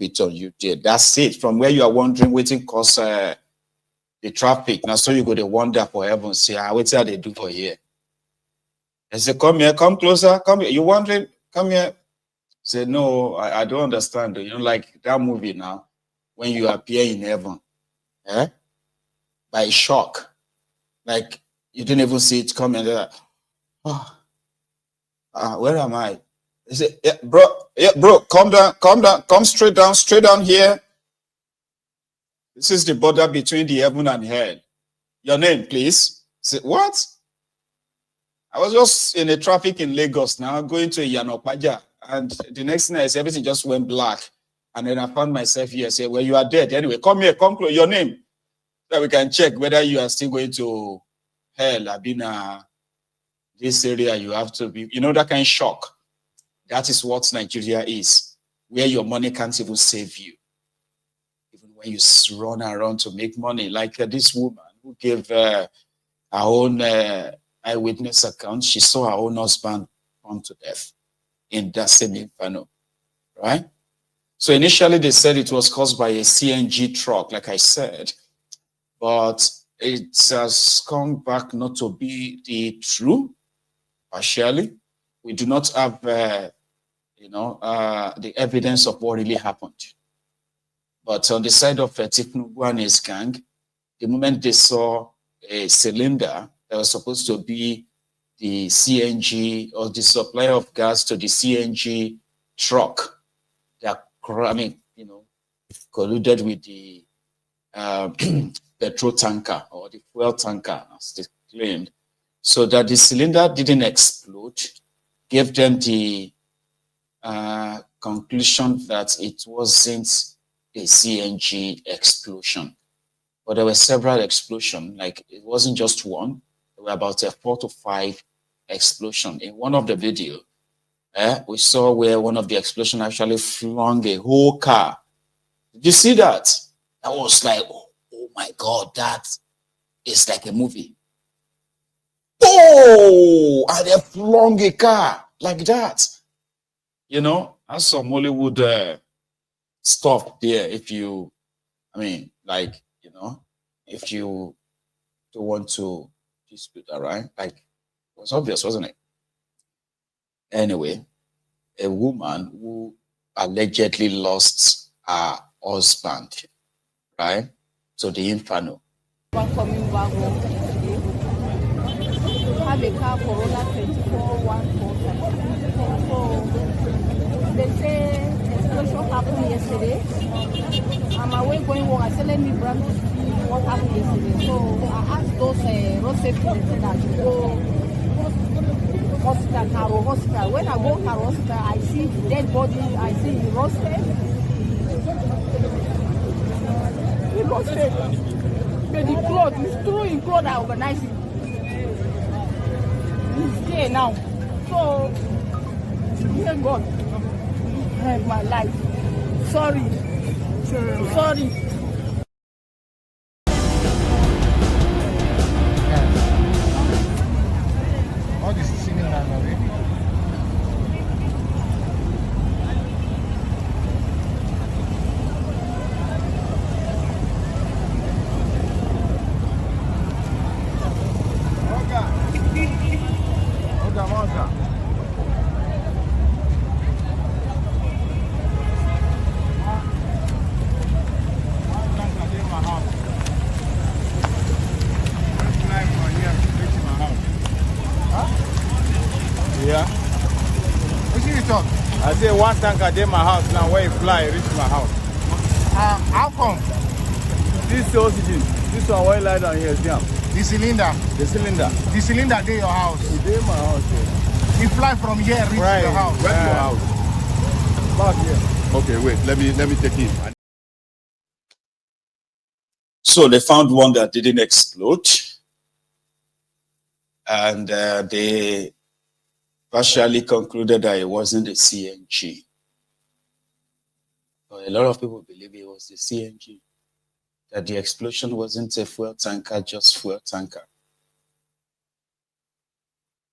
it on you did. That's it. From where you are wondering, waiting cause the traffic. Now, so you go to wonder for heaven's sake, what's that they do for here? I say, come here, come closer, come here. You wondering? Come here. Say, no, I don't understand. You know, like that movie now, when you appear in heaven, by shock, like you didn't even see it coming. Like, oh, where am I? They say, yeah, bro, come down, come straight down here. This is the border between the heaven and hell. Your name, please. Say, what? I was just in a traffic in Lagos now, going to Yanopaja, and the next thing I said, everything just went black. And then I found myself here. I said, well, you are dead. Anyway, come here, come close. Your name. So we can check whether you are still going to hell. I've been this area, you have to be, you know, that kind of shock. That is what Nigeria is, where your money can't even save you. Even when you run around to make money, like this woman who gave her own eyewitness account, she saw her own husband come to death in that same inferno, right? So initially they said it was caused by a CNG truck, like I said, but it has come back not to be the true, partially. We do not have, the evidence of what really happened. But on the side of Enugu and his gang, the moment they saw a cylinder that was supposed to be the CNG or the supply of gas to the CNG truck that, colluded with the petrol tanker or the fuel tanker, as they claimed, so that the cylinder didn't explode, gave them the conclusion that it wasn't a CNG explosion. But there were several explosions, like it wasn't just one, there were about 4 to 5 explosions. In one of the videos, we saw where one of the explosions actually flung a whole car. Did you see that? I was like, oh my God, that is like a movie. Oh, and they flung a car like that. You know, that's some Hollywood stuff there. If you, if you don't want to dispute that, right? Like, it was obvious, wasn't it? Anyway, a woman who allegedly lost her husband, right? So the inferno. Coming back home today, have a car Corona 2414. So they say explosion happened yesterday. I'm away going home. I said, let me brand to see what happened yesterday. So I asked those road safety that to go hospital. When I go to hospital, I see the dead body. I see he roasted. But the clothes, it's true in clothes I organize it. He's there now. So, thank God, have my life. Sorry. All this is singing already. Yeah. What you talk? I say one tanker did my house now where it fly reach my house. How come? This oxygen, this one where lie down here is jam. The cylinder. The cylinder. The cylinder dey your house. It dey my house. Yeah. It fly from here reach Right. your house. Where's your house? Back here. Okay, wait. Let me take it. So they found one that didn't explode, and they partially concluded that it wasn't the CNG. But a lot of people believe it was the CNG, that the explosion wasn't a fuel tanker, just fuel tanker.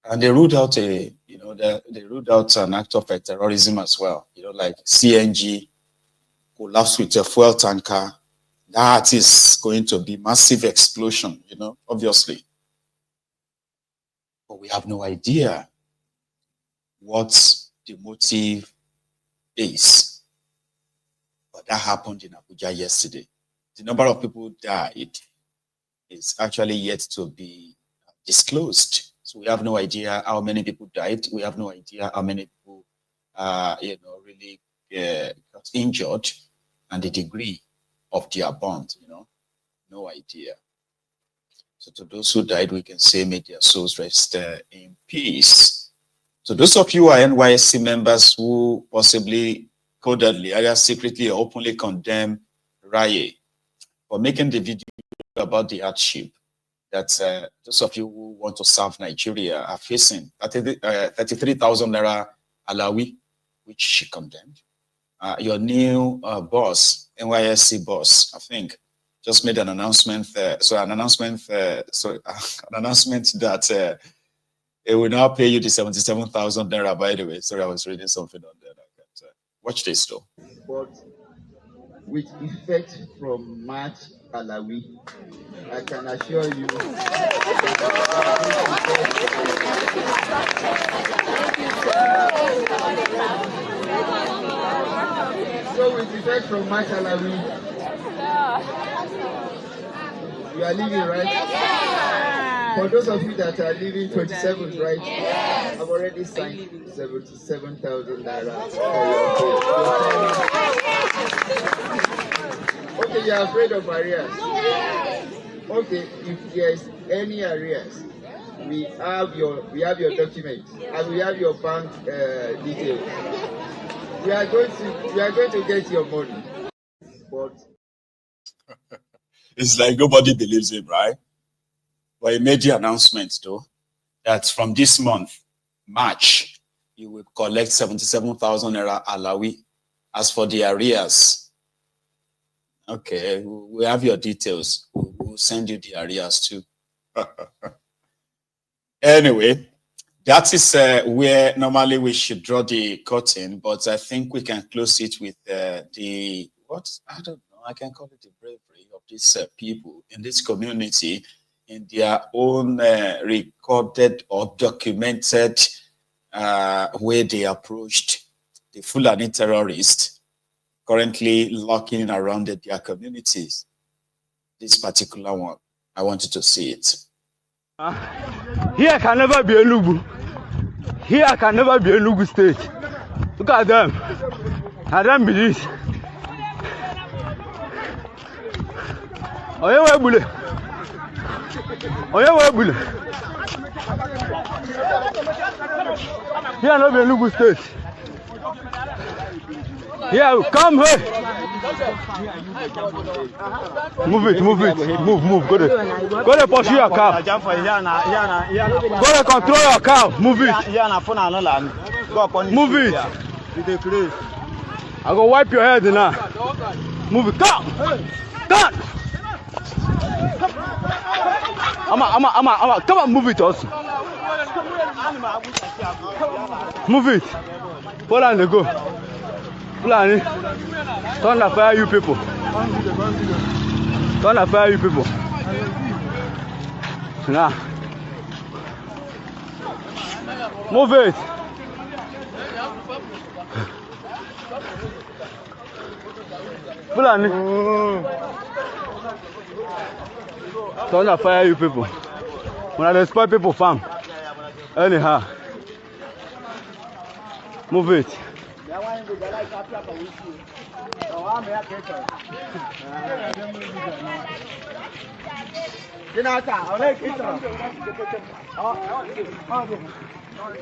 And they ruled out they ruled out an act of terrorism as well. You know, like CNG collapse with a fuel tanker, that is going to be massive explosion, you know, obviously. But we have no idea what the motive is. But that happened in Abuja yesterday. The number of people who died is actually yet to be disclosed. So we have no idea how many people died. We have no idea how many people, really got injured, and the degree of their burns, you know, no idea. So to those who died, we can say, may their souls rest in peace. So those of you who are NYSC members who possibly codedly, either secretly or openly condemn Raye for making the video about the hardship that those of you who want to serve Nigeria are facing, 33,000 naira alawi, which she condemned. Your new boss, NYSC boss, I think, just made an announcement. An announcement that it will now pay you the 77,000 naira. By the way, sorry, I was reading something on there. Watch this though. But with effect from March Alawi, I can assure you. So with effect from March Alawi, you are leaving, right? Yes. For those of you that are leaving 27th, right? Yes. I've already signed 77,000 naira for your Okay, you are afraid of arrears. Okay, if there's any arrears, we have your documents and we have your bank details. We are going to get your money. But it's like nobody believes him, right? But he made the announcement though that from this month, March, you will collect 77,000 naira alawi. As for the arrears, okay, we have your details. We'll send you the arrears too. Anyway, that is where normally we should draw the curtain, but I think we can close it with I don't know, I can call it the bravery of these people in this community in their own recorded or documented way they approached the Fulani terrorists currently lurking around their communities. This particular one, I wanted to see it. Here can never be Enugu. Here can never be Enugu state. Look at them. I don't believe. Here no be Enugu state. Here, come here. Move. Go there, pursue your cow. Go there, control your cow. Move it. Move it. I go wipe your head now. Move it. Come. Come on, move it also. Move it. Pull on the go. Fulani, turn the fire, you people. Turn the fire, you people. Now, move it. Fulani, turn the fire, you people. When I spoil people farm, anyhow, move it.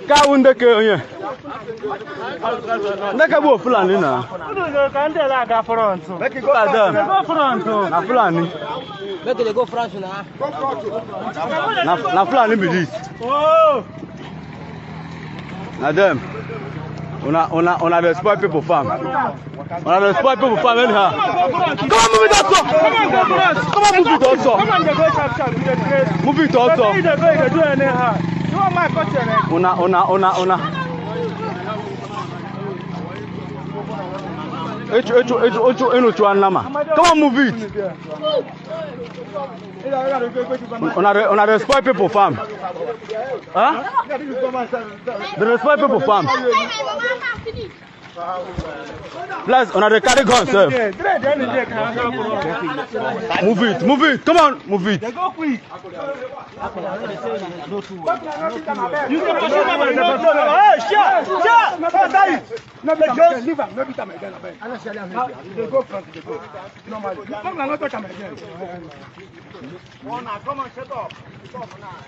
Kawunde ke onye. Ndeka bo Fulani na. Can they like a front? Make it go front. Na Fulani. Make it go front na. Na Fulani be this. Oh. Na them. Una the spoil people farm. Una the spoil people farm anyhow. Come on, move it also. Come on, move it also. Come on, go sharp. Move it also. You do anyhow. You want my question? Una. Come on, move it. On a spoil people farm. Huh? They spoil people farm. Plus, on a carry gun, sir. Move it. Come on, move it. They go quick.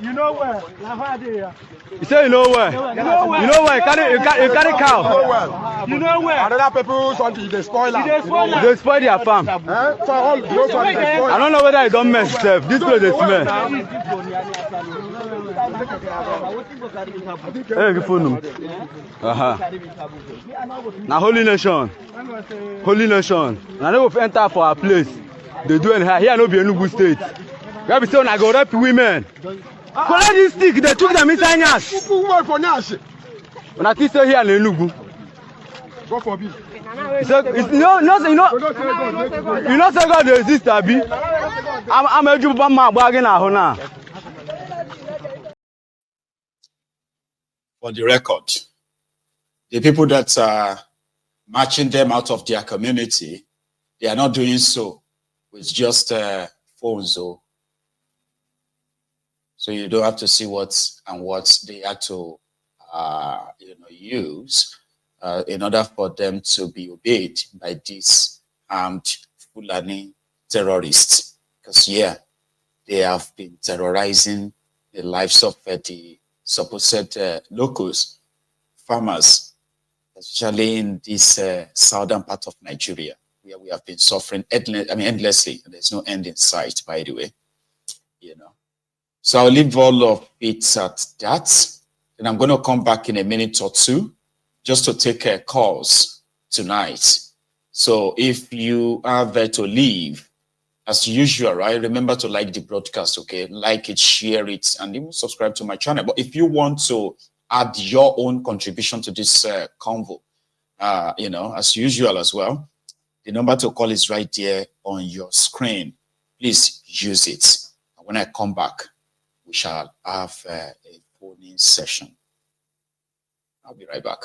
You know where? You say you know where? You know where? You carry cow. You know where? Another people something they spoil them. They spoil their farm. For all those ones they spoil. I don't know whether it don't mess itself. This place they smell. Hey, good phone. Now holy nation. Now they will enter for our place. They do anyhow. Here no be Enugu state. We have to say I go rep women. Collect this stick. They took them inside Nash. Who work for Nash? When I still here in Enugu. Go for me. You know, say God exist, Abi. I'm a Juba man bargain now. For the record, the people that are marching them out of their community, they are not doing so with just phones. So you don't have to see what they have to use in order for them to be obeyed by these armed Fulani terrorists. Because they have been terrorizing the lives of the supposed locals, farmers, especially in this southern part of Nigeria, where we have been suffering endlessly. There's no end in sight, by the way. So I'll leave all of it at that. And I'm going to come back in a minute or two just to take calls tonight. So if you are there to leave, as usual, right? Remember to like the broadcast, okay? Like it, share it, and even subscribe to my channel. But if you want to add your own contribution to this convo, as usual as well, the number to call is right there on your screen. Please use it. And when I come back, we shall have a phone-in session. I'll be right back.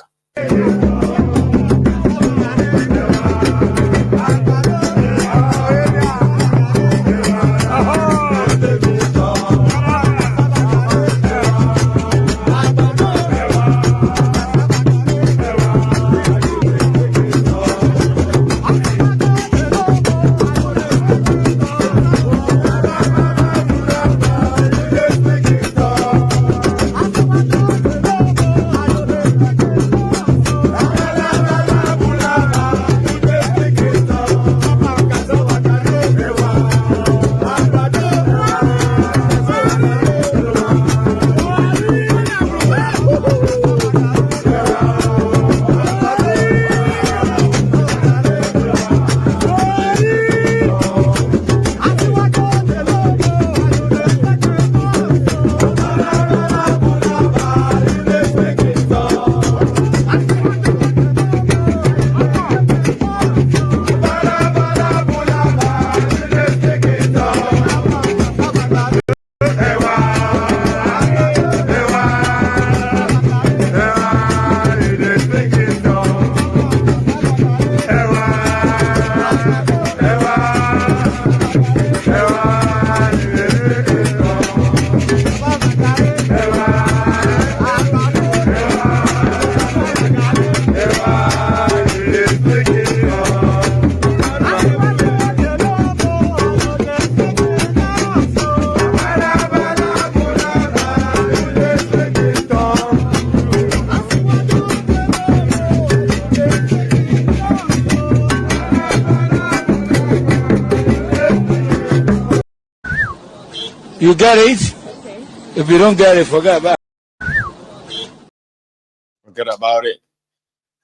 You get it? Okay. If you don't get it, forget about it. Forget about it.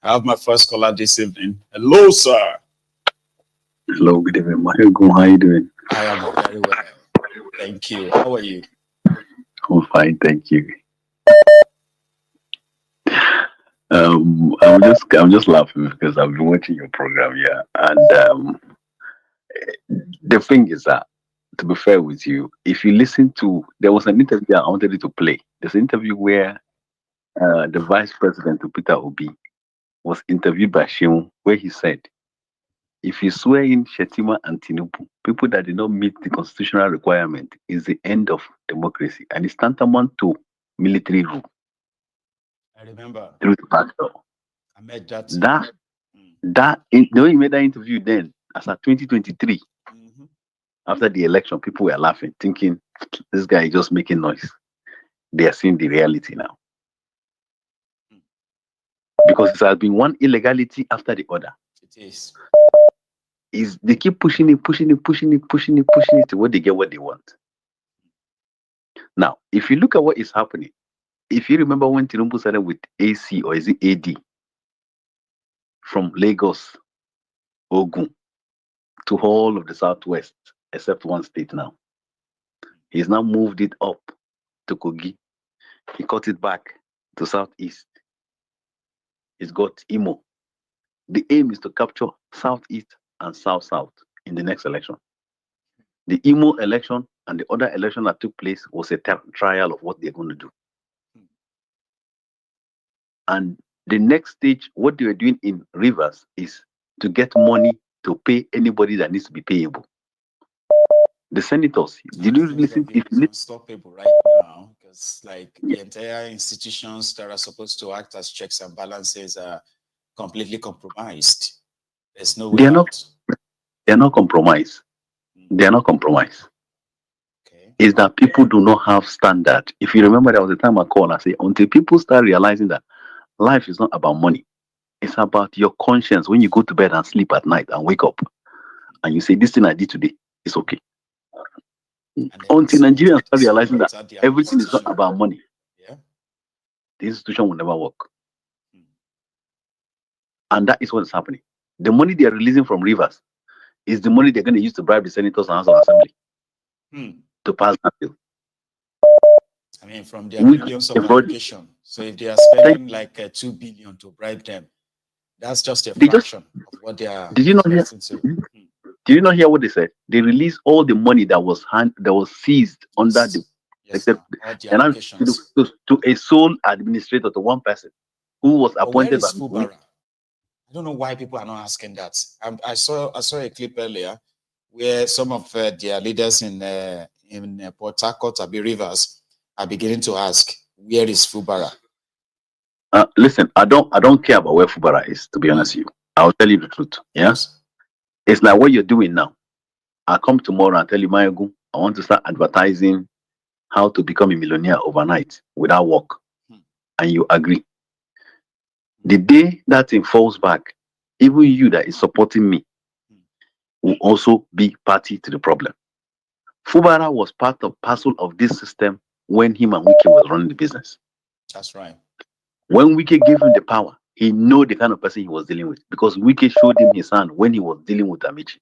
I have my first caller this evening. Hello, sir. Hello, good evening. Mahigo, how are you doing? I am very well. Thank you. How are you? I'm fine, thank you. I'm just laughing because I've been watching your program, yeah. And the thing is that, to be fair with you, if you listen to, there was an interview I wanted you to play. There's an interview where the vice president of Peter Obi was interviewed by Sheung, where he said, if you swear in Shetima and Tinubu, people that did not meet the constitutional requirement is the end of democracy and it's tantamount to military rule. I remember. Through the back door. I met that. When you made that interview then, as at 2023, after the election, people were laughing, thinking this guy is just making noise. They are seeing the reality now. Because it has been one illegality after the other. It is. They keep pushing it to what they get what they want. Now, if you look at what is happening, if you remember when Tinubu started with AC or is it AD from Lagos, Ogun to all of the southwest, except one state now. He's now moved it up to Kogi. He cut it back to southeast. He's got Imo. The aim is to capture southeast and south in the next election. The Imo election and the other election that took place was a trial of what they're going to do. And the next stage, what they were doing in Rivers is to get money to pay anybody that needs to be payable. The senators, did you listen? It's unstoppable right now because, like, the entire institutions that are supposed to act as checks and balances are completely compromised. There's no way out. They're not compromised. They are not compromised. Okay. Is that people do not have standard. If you remember, there was a time I called and I say, until people start realizing that life is not about money, it's about your conscience. When you go to bed and sleep at night and wake up, and you say, "This thing I did today is okay." Until Nigerians start realizing that everything is not about money, the institution will never work. And that is what is happening. The money they are releasing from Rivers is the money they're going to use to bribe the senators and House of Assembly to pass that bill. I mean, from their billions of allocation. So if they are spending like 2 billion to bribe them, that's just a fraction of what they are. Did you not hear? Did you not hear what they said? They released all the money that was seized under the to a sole administrator, to one person who was appointed by Fubara? I don't know why people are not asking that. I saw a clip earlier where some of their leaders in Port Harcourt, Abi Rivers, are beginning to ask, where is Fubara? Listen, I don't care about where Fubara is, to be honest with you. I'll tell you the truth. Yes. It's like what you're doing now. I'll come tomorrow and tell you, Mayogu, I want to start advertising how to become a millionaire overnight without work. And you agree. The day that thing falls back, even you that is supporting me will also be party to the problem. Fubara was parcel of this system when him and Wike was running the business. That's right. When Wike gave him the power, he knew the kind of person he was dealing with because Wike showed him his hand when he was dealing with Amici.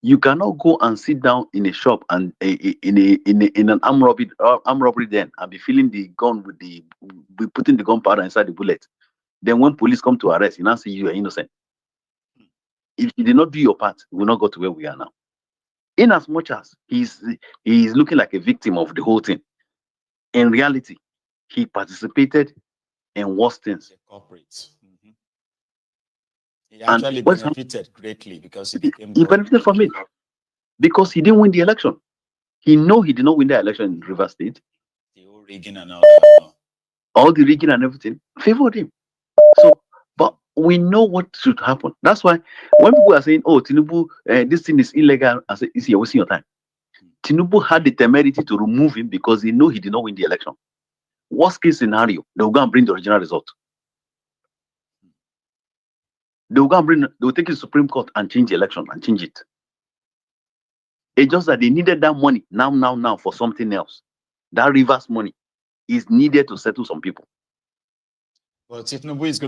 You cannot go and sit down in a shop and in an armed robbery den and be filling the gun with be putting the gunpowder inside the bullet. Then when police come to arrest, you now say you are innocent. If you did not do your part, we will not go to where we are now. In as much as he is looking like a victim of the whole thing, in reality, he participated in worse things. Corporate. He actually benefited greatly because he benefited from it because he didn't win the election. He did not win the election in River State. The whole rigging and all that. All the rigging and everything favored him. So, but we know what should happen. That's why when people are saying, "Oh, Tinubu, this thing is illegal," I say, "Is you're wasting your time." Tinubu had the temerity to remove him because he did not win the election. Worst case scenario, they will go and bring the original result. They will take it to the Supreme Court and change the election and change it. It's just that they needed that money now for something else. That reverse money is needed to settle some people. Well, Tinubu is going